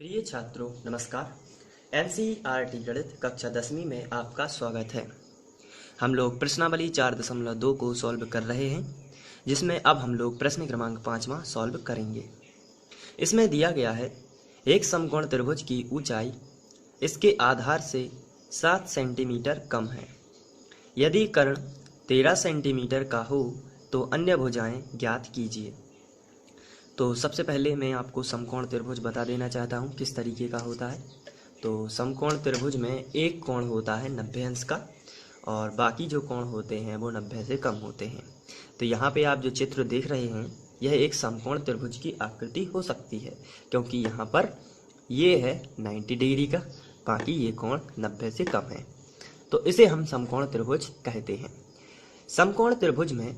प्रिय छात्रों नमस्कार। एनसीईआरटी गणित कक्षा 10वीं में आपका स्वागत है। हम लोग प्रश्नावली 4.2 को सॉल्व कर रहे हैं, जिसमें अब हम लोग प्रश्न क्रमांक 5वां सॉल्व करेंगे। इसमें दिया गया है एक समकोण त्रिभुज की ऊंचाई इसके आधार से 7 सेंटीमीटर कम है। यदि कर्ण 13 सेंटीमीटर का हो तो अन्य भुजाएं ज्ञात कीजिए। तो सबसे पहले मैं आपको समकोण त्रिभुज बता देना चाहता हूँ किस तरीके का होता है। तो समकोण त्रिभुज में एक कोण होता है 90 अंश का और बाकी जो कोण होते हैं वो 90 से कम होते हैं। तो यहाँ पे आप जो चित्र देख रहे हैं यह एक समकोण त्रिभुज की आकृति हो सकती है, क्योंकि यहाँ पर ये है 90 डिग्री का, बाकी ये कोण 90 से कम है। तो इसे हम समकोण त्रिभुज कहते हैं। समकोण त्रिभुज में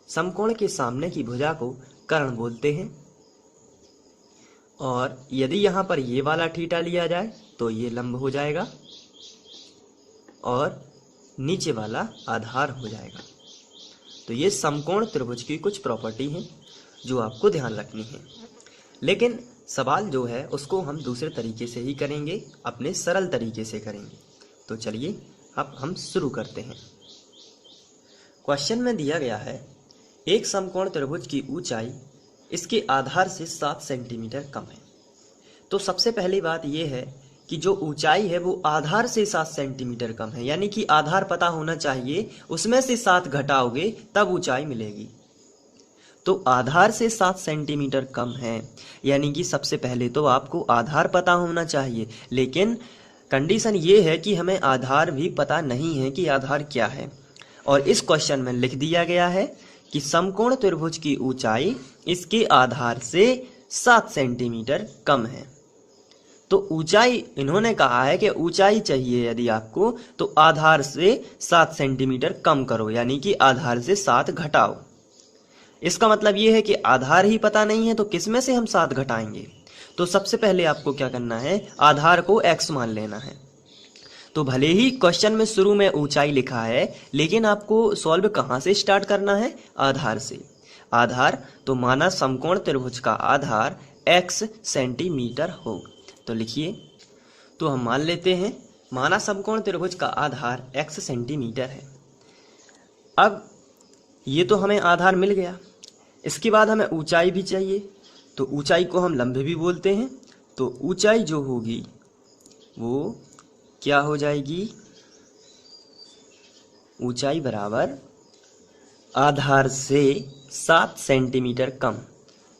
समकोण के सामने की भुजा को कर्ण बोलते हैं, और यदि यहाँ पर ये वाला थीटा लिया जाए तो ये लंब हो जाएगा और नीचे वाला आधार हो जाएगा। तो ये समकोण त्रिभुज की कुछ प्रॉपर्टी हैं जो आपको ध्यान रखनी है। लेकिन सवाल जो है उसको हम दूसरे तरीके से ही करेंगे, अपने सरल तरीके से करेंगे। तो चलिए अब हम शुरू करते हैं। क्वेश्चन में दिया गया है एक समकोण त्रिभुज की ऊंचाई इसके आधार से 7 सेंटीमीटर कम है। तो सबसे पहली बात यह है कि जो ऊंचाई है वो आधार से 7 सेंटीमीटर कम है, यानी कि आधार पता होना चाहिए, उसमें से 7 घटाओगे तब ऊंचाई मिलेगी। तो आधार से 7 सेंटीमीटर कम है, यानी कि सबसे पहले तो आपको आधार पता होना चाहिए। लेकिन कंडीशन ये है कि हमें आधार भी पता नहीं है कि आधार क्या है, और इस क्वेश्चन में लिख दिया गया है कि समकोण त्रिभुज की ऊंचाई इसके आधार से 7 सेंटीमीटर कम है। तो ऊंचाई इन्होंने कहा है कि ऊंचाई चाहिए यदि आपको तो आधार से 7 सेंटीमीटर कम करो, यानी कि आधार से 7 घटाओ। इसका मतलब ये है कि आधार ही पता नहीं है तो किसमें से हम 7 घटाएंगे। तो सबसे पहले आपको क्या करना है, आधार को x मान लेना है। तो भले ही क्वेश्चन में शुरू में ऊंचाई लिखा है, लेकिन आपको सॉल्व कहाँ से स्टार्ट करना है, आधार से। आधार तो माना समकोण त्रिभुज का आधार x सेंटीमीटर हो। तो लिखिए, तो हम मान लेते हैं माना समकोण त्रिभुज का आधार x सेंटीमीटर है। अब ये तो हमें आधार मिल गया, इसके बाद हमें ऊंचाई भी चाहिए। तो ऊंचाई को हम लंब भी बोलते हैं। तो ऊंचाई जो होगी वो क्या हो जाएगी, ऊंचाई बराबर आधार से 7 सेंटीमीटर कम,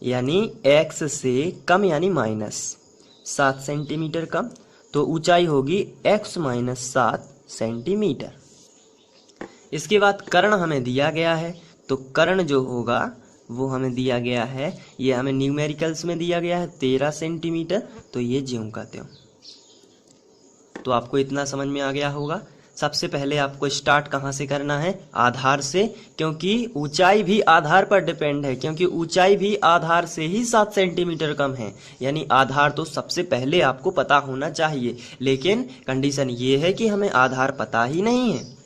यानी x से कम यानी माइनस 7 सेंटीमीटर कम। तो ऊंचाई होगी x माइनस 7 सेंटीमीटर। इसके बाद कर्ण हमें दिया गया है, तो कर्ण जो होगा वो हमें दिया गया है, ये हमें न्यूमेरिकल्स में दिया गया है 13 सेंटीमीटर। तो ये ज्यों का त्यों। तो आपको इतना समझ में आ गया होगा। सबसे पहले आपको स्टार्ट कहाँ से करना है, आधार से, क्योंकि ऊंचाई भी आधार पर डिपेंड है, क्योंकि ऊंचाई भी आधार से ही 7 सेंटीमीटर कम है, यानी आधार तो सबसे पहले आपको पता होना चाहिए। लेकिन कंडीशन ये है कि हमें आधार पता ही नहीं है।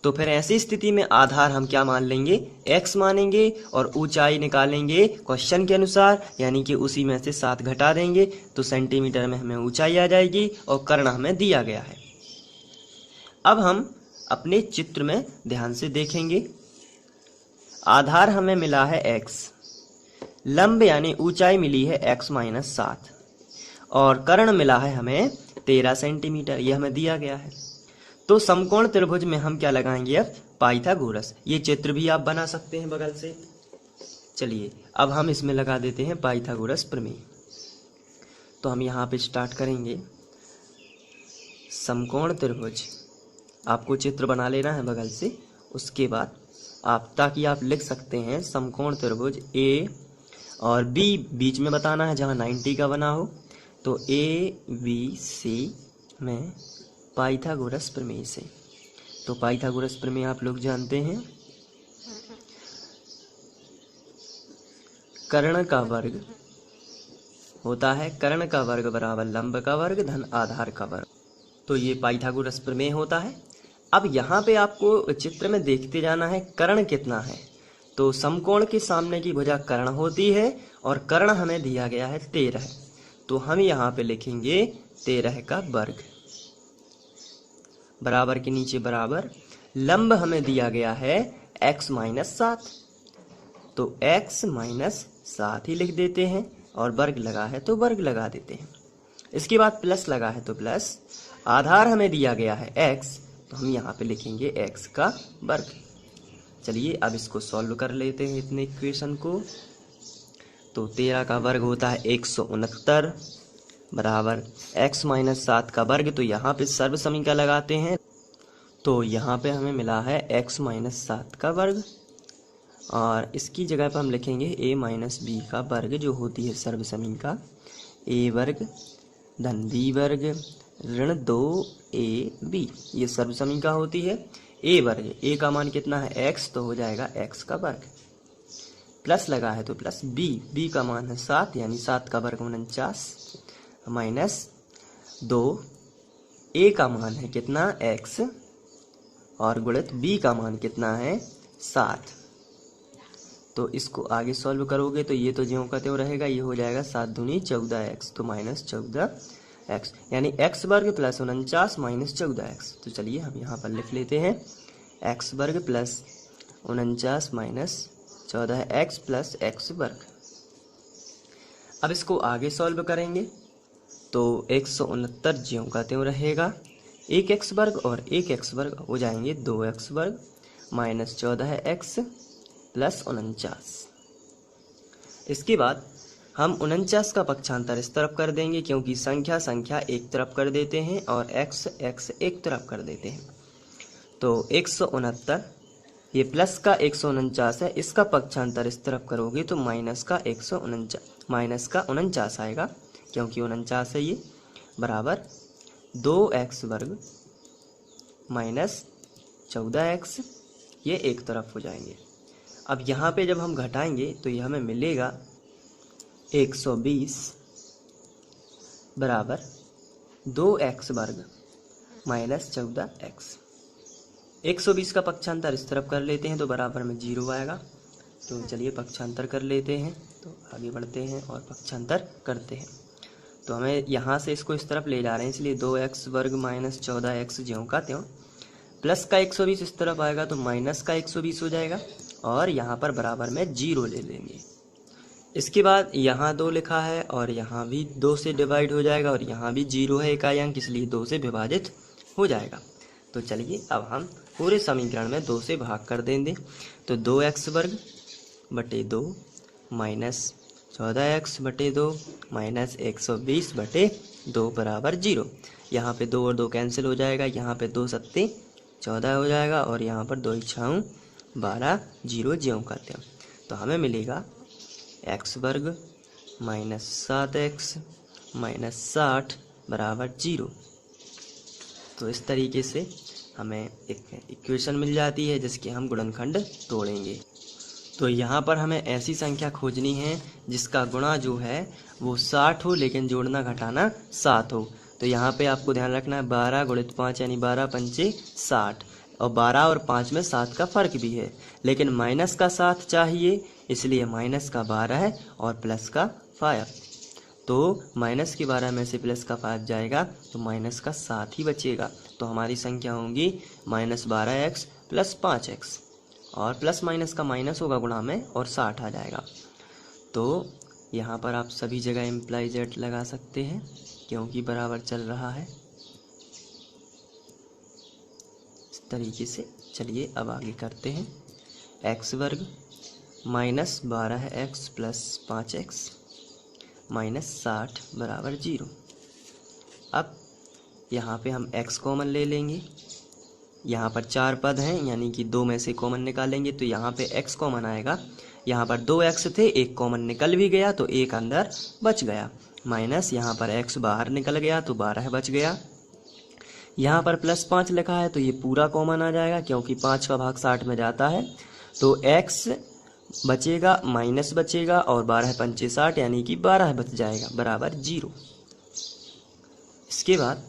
तो फिर ऐसी स्थिति में आधार हम क्या मान लेंगे, x मानेंगे, और ऊंचाई निकालेंगे क्वेश्चन के अनुसार, यानी कि उसी में से 7 घटा देंगे तो सेंटीमीटर में हमें ऊंचाई आ जाएगी, और कर्ण हमें दिया गया है। अब हम अपने चित्र में ध्यान से देखेंगे। आधार हमें मिला है x, लंब यानी ऊंचाई मिली है x माइनस 7, और कर्ण मिला है हमें 13 सेंटीमीटर, यह हमें दिया गया है। तो समकोण त्रिभुज में हम क्या लगाएंगे, अब पाइथागोरस। ये चित्र भी आप बना सकते हैं बगल से। चलिए अब हम इसमें लगा देते हैं पाइथागोरस प्रमेय। तो हम यहाँ पे स्टार्ट करेंगे समकोण त्रिभुज। आपको चित्र बना लेना है बगल से, उसके बाद आप ताकि आप लिख सकते हैं समकोण त्रिभुज A और B बीच में बताना है जहाँ 90 का बना हो। तो ABC में पाइथागोरस प्रमेय से। तो पाइथागोरस प्रमेय आप लोग जानते हैं, कर्ण का वर्ग होता है, कर्ण का वर्ग बराबर लंब का वर्ग धन आधार का वर्ग। तो ये पाइथागोरस प्रमेय होता है। अब यहाँ पे आपको चित्र में देखते जाना है कर्ण कितना है। तो समकोण के सामने की भुजा कर्ण होती है, और कर्ण हमें दिया गया है 13। तो हम यहाँ पे लिखेंगे 13 का वर्ग बराबर के नीचे बराबर, लंब हमें दिया गया है x माइनस 7, तो x माइनस 7 ही लिख देते हैं, और वर्ग लगा है तो वर्ग लगा देते हैं। इसके बाद प्लस लगा है तो प्लस, आधार हमें दिया गया है x, तो हम यहाँ पे लिखेंगे x का वर्ग। चलिए अब इसको सॉल्व कर लेते हैं इतने इक्वेशन को। तो 13 का वर्ग होता है 169 बराबर x माइनस 7 का वर्ग, तो यहाँ पे सर्व समीकरण लगाते हैं, तो यहाँ पे हमें मिला है x माइनस 7 का वर्ग, और इसकी जगह पर हम लिखेंगे a माइनस बी का वर्ग, जो होती है सर्व समीकरण a वर्ग धन b वर्ग ऋण 2ab, ये सर्व समीकरण होती है। a वर्ग, a का मान कितना है x, तो हो जाएगा x का वर्ग, प्लस लगा है तो प्लस b का मान है 7 यानी 7 का वर्ग 49 माइनस 2, a का मान है कितना x और गुणित b का मान कितना है 7। तो इसको आगे सॉल्व करोगे तो ये तो ज्यों का त्यों रहेगा, ये हो जाएगा 7 दूनी 14x, तो माइनस 14x यानी x वर्ग प्लस 49 माइनस 14x। तो चलिए हम यहाँ पर लिख लेते हैं x वर्ग plus 49 minus 14x plus x वर्ग। अब इसको आगे सॉल्व करेंगे तो 169 ज्यों का त्यों रहेगा, एक x वर्ग और एक x वर्ग हो जाएंगे 2x वर्ग माइनस 14x प्लस 49। इसके बाद हम 49 का पक्षांतर इस तरफ कर देंगे, क्योंकि संख्या संख्या एक तरफ कर देते हैं और x x एक तरफ कर देते हैं। तो 169 ये प्लस का 149 है, इसका पक्षांतर इस तरफ करोगे तो माइनस का 49 आएगा, क्योंकि 49 है ये, बराबर 2x वर्ग माइनस 14x, ये एक तरफ हो जाएंगे। अब यहाँ पे जब हम घटाएंगे तो ये हमें मिलेगा 120 बराबर 2x वर्ग माइनस 14x। 120 का पक्षांतर इस तरफ कर लेते हैं तो बराबर में 0 आएगा। तो चलिए पक्षांतर कर लेते हैं, तो आगे बढ़ते हैं और पक्षांतर करते हैं। तो हमें यहाँ से इसको इस तरफ ले जा रहे हैं, इसलिए 2x वर्ग माइनस 14x ज्यों का त्यों, प्लस का 120 इस तरफ आएगा तो माइनस का 120 हो जाएगा, और यहाँ पर बराबर में 0 ले लेंगे। इसके बाद यहाँ 2 लिखा है और यहाँ भी 2 से डिवाइड हो जाएगा, और यहाँ भी 0 है इकाई अंक, इसलिए 2 से विभाजित हो जाएगा। तो चलिए अब हम पूरे समीकरण में 2 से भाग कर देंगे। तो 2x वर्ग बटे 2 माइनस 14x बटे 2 माइनस 120 बटे 2 बराबर 0। यहाँ पे 2 और 2 कैंसिल हो जाएगा, यहाँ पे 2 सत्ते 14 हो जाएगा, और यहाँ पर 2 6 12 0 ज्यों का त्यों। तो हमें मिलेगा x वर्ग माइनस 7x माइनस 60 बराबर 0। तो इस तरीके से हमें एक इक्वेशन मिल जाती है जिसके हम गुणनखंड तोड़ेंगे। तो यहाँ पर हमें ऐसी संख्या खोजनी है जिसका गुणा जो है वो 60 हो, लेकिन जोड़ना घटाना 7 हो। तो यहाँ पे आपको ध्यान रखना है 12 गुणित 5 यानी 12 पंचे 60, और 12 और 5 में 7 का फर्क भी है, लेकिन माइनस का 7 चाहिए, इसलिए माइनस का 12 है और प्लस का 5। तो माइनस के 12 में से प्लस का 5 जाएगा तो माइनस का 7 ही बचेगा। तो हमारी संख्या होंगी माइनस 12x प्लस 5x, और प्लस माइनस का माइनस होगा गुणा में और 60 आ जाएगा। तो यहाँ पर आप सभी जगह इम्प्लाई जेड लगा सकते हैं, क्योंकि बराबर चल रहा है इस तरीके से। चलिए अब आगे करते हैं। x वर्ग minus 12x plus 5x minus 60 बराबर 0। अब यहाँ पे हम x कॉमन ले लेंगे, यहाँ पर 4 पद हैं यानी कि 2 में से कॉमन निकालेंगे, तो यहाँ पे x कॉमन आएगा। यहाँ पर 2x थे, एक कॉमन निकल भी गया तो एक अंदर बच गया, माइनस यहाँ पर x बाहर निकल गया तो 12 बच गया। यहाँ पर प्लस 5 लिखा है तो ये पूरा कॉमन आ जाएगा, क्योंकि 5 का भाग 60 में जाता है। तो x बचेगा माइनस बचेगा और 12 पंचे 60 यानी कि 12 बच जाएगा बराबर 0। इसके बाद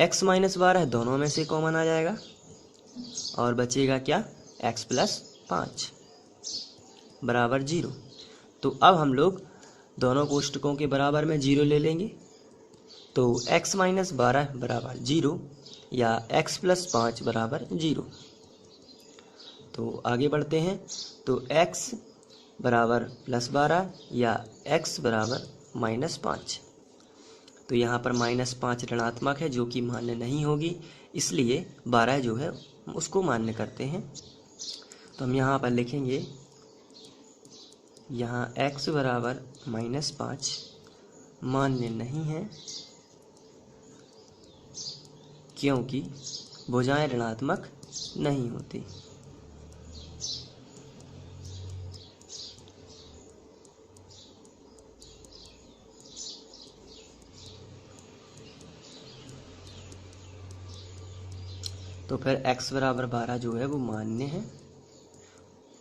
x माइनस 12 दोनों में से कॉमन आ जाएगा और बचेगा क्या, x प्लस 5 बराबर 0। तो अब हम लोग दोनों कोष्टकों के बराबर में 0 ले लेंगे, तो x माइनस 12 बराबर 0 या x प्लस 5 बराबर 0। तो आगे बढ़ते हैं, तो x बराबर प्लस 12 या x बराबर माइनस 5। तो यहाँ पर माइनस 5 ऋणात्मक है जो कि मान्य नहीं होगी, इसलिए 12 जो है उसको मान्य करते हैं। तो हम यहाँ पर लिखेंगे, यहाँ x बराबर माइनस 5 मान्य नहीं है क्योंकि भुजाएं ऋणात्मक नहीं होती। तो फिर x बराबर 12 जो है वो मान्य है।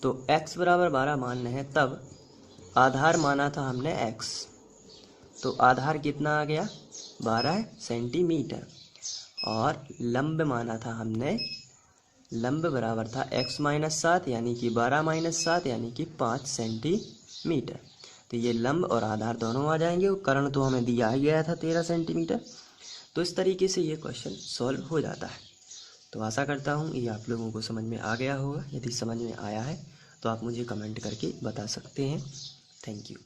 तो x बराबर 12 मान्य है, तब आधार माना था हमने x, तो आधार कितना आ गया 12 सेंटीमीटर, और लंब माना था हमने, लंब बराबर था x माइनस 7 यानी कि 12 माइनस 7 यानी कि 5 सेंटीमीटर। तो ये लंब और आधार दोनों आ जाएंगे, और कर्ण तो हमें दिया ही गया था 13 सेंटीमीटर। तो इस तरीके से ये क्वेश्चन सॉल्व हो जाता है। तो आशा करता हूँ ये आप लोगों को समझ में आ गया होगा। यदि समझ में आया है तो आप मुझे कमेंट करके बता सकते हैं। Thank you.